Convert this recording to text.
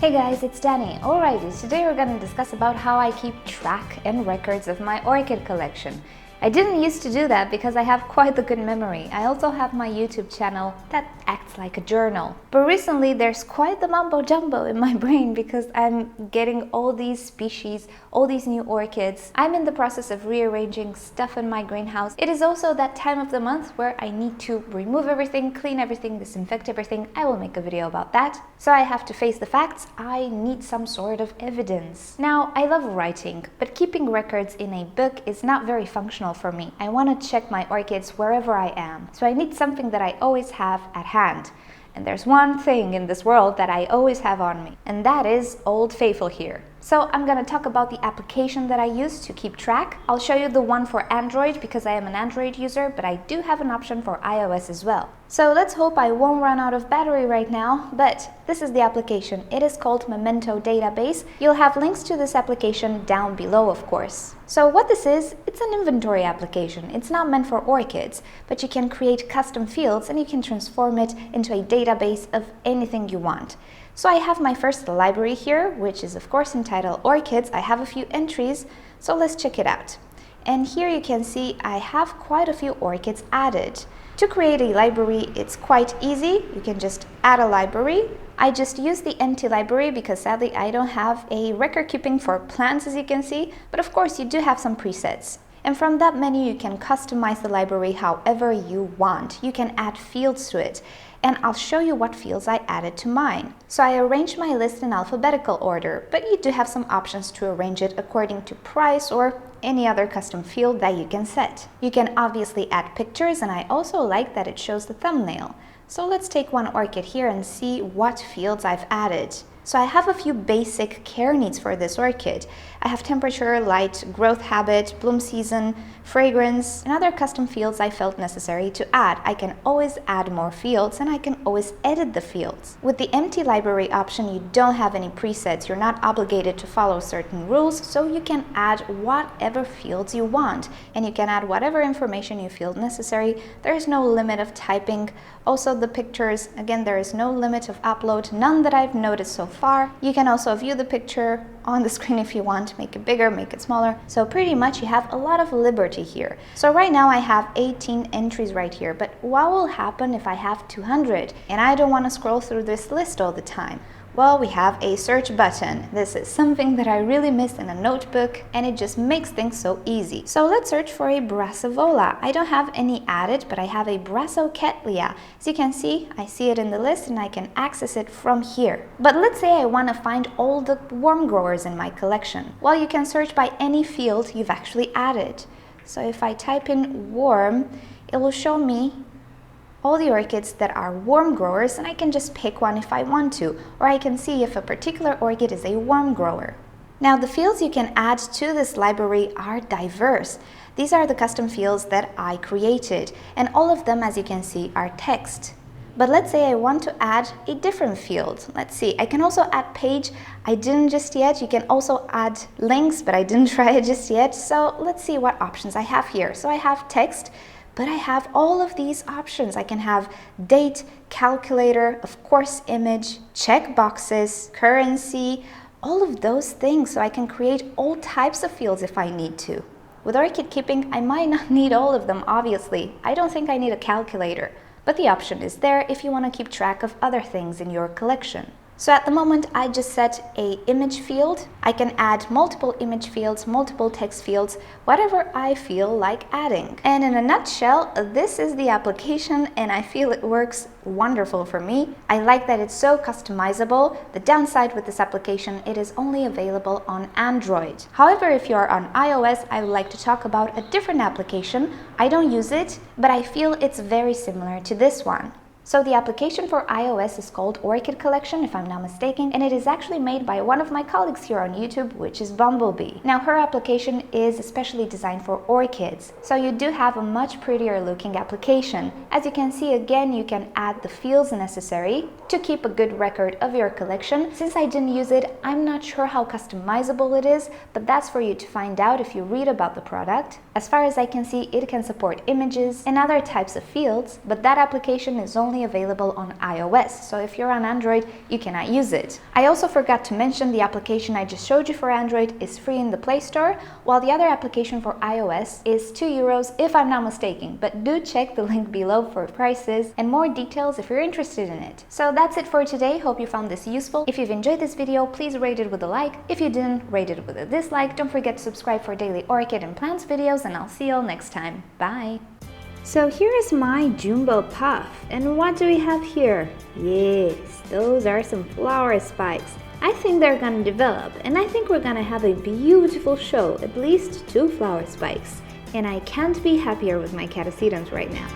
Hey guys, it's Danny. Alrighty, today we're going to discuss about how I keep track and records of my orchid collection. I didn't used to do that because I have quite the good memory. I also have my YouTube channel that acts like a journal. But recently there's quite the mumbo jumbo in my brain because I'm getting all these species, all these new orchids. I'm in the process of rearranging stuff in my greenhouse. It is also that time of the month where I need to remove everything, clean everything, disinfect everything. I will make a video about that. So I have to face the facts. I need some sort of evidence. Now, I love writing, but keeping records in a book is not very functional for me. I want to check my orchids wherever I am. So I need something that I always have at hand. And there's one thing in this world that I always have on me, and that is Old Faithful here. So I'm going to talk about the application that I use to keep track. I'll show you the one for Android because I am an Android user, but I do have an option for iOS as well. So let's hope I won't run out of battery right now, but this is the application. It is called Memento Database. You'll have links to this application down below, of course. So what this is, it's an inventory application. It's not meant for orchids, but you can create custom fields and you can transform it into a database of anything you want. So I have my first library here, which is of course entitled Orchids. I have a few entries, so let's check it out. And here you can see I have quite a few orchids added. To create a library, it's quite easy. You can just add a library. I just use the empty library because sadly I don't have a record keeping for plants, as you can see, but of course you do have some presets. And from that menu you can customize the library however you want. You can add fields to it. And I'll show you what fields I added to mine. So I arranged my list in alphabetical order, but you do have some options to arrange it according to price or any other custom field that you can set. You can obviously add pictures, and I also like that it shows the thumbnail. So let's take one orchid here and see what fields I've added. So I have a few basic care needs for this orchid. I have temperature, light, growth habit, bloom season, fragrance, and other custom fields I felt necessary to add. I can always add more fields and I can always edit the fields. With the empty library option, you don't have any presets. You're not obligated to follow certain rules, so you can add whatever fields you want. And you can add whatever information you feel necessary. There is no limit of typing. Also the pictures, again, there is no limit of upload, none that I've noticed so far. You can also view the picture on the screen if you want, make it bigger, make it smaller. So pretty much you have a lot of liberty here. So right now I have 18 entries right here, but what will happen if I have 200 and I don't want to scroll through this list all the time? Well, we have a search button. This is something that I really miss in a notebook, and it just makes things so easy. So let's search for a Brassivola. I don't have any added, but I have a Brassocatlia. As you can see, I see it in the list and I can access it from here. But let's say I want to find all the worm growers in my collection. Well, you can search by any field you've actually added. So if I type in worm, it will show me all the orchids that are worm growers, and I can just pick one if I want to, or I can see if a particular orchid is a worm grower. Now, the fields you can add to this library are diverse. These are the custom fields that I created, and all of them, as you can see, are text. But let's say I want to add a different field. Let's see, I can also add page. I didn't just yet. You can also add links, but I didn't try it just yet. So let's see what options I have here. So I have text, but I have all of these options. I can have date, calculator, of course image, check boxes, currency, all of those things. So I can create all types of fields if I need to. With orchid keeping, I might not need all of them, obviously. I don't think I need a calculator, but the option is there if you want to keep track of other things in your collection. So at the moment, I just set a image field. I can add multiple image fields, multiple text fields, whatever I feel like adding. And in a nutshell, this is the application, and I feel it works wonderful for me. I like that it's so customizable. The downside with this application, it is only available on Android. However, if you're on iOS, I would like to talk about a different application. I don't use it, but I feel it's very similar to this one. So the application for iOS is called Orchid Collection, if I'm not mistaken, and it is actually made by one of my colleagues here on YouTube, which is Bumblebee. Now, her application is especially designed for orchids, so you do have a much prettier looking application. As you can see, again, you can add the fields necessary to keep a good record of your collection. Since I didn't use it, I'm not sure how customizable it is, but that's for you to find out if you read about the product. As far as I can see, it can support images and other types of fields, but that application is only available on iOS, so if you're on Android, you cannot use it. I also forgot to mention the application I just showed you for Android is free in the Play Store, while the other application for iOS is €2 if I'm not mistaken, but do check the link below for prices and more details if you're interested in it. So that's it for today. Hope you found this useful. If you've enjoyed this video, please rate it with a like. If you didn't, rate it with a dislike. Don't forget to subscribe for daily orchid and plants videos, and I'll see you all next time. Bye! So here is my jumbo puff, and what do we have here? Yes, those are some flower spikes. I think they're gonna develop, and I think we're gonna have a beautiful show, at least 2 flower spikes. And I can't be happier with my catasetums right now.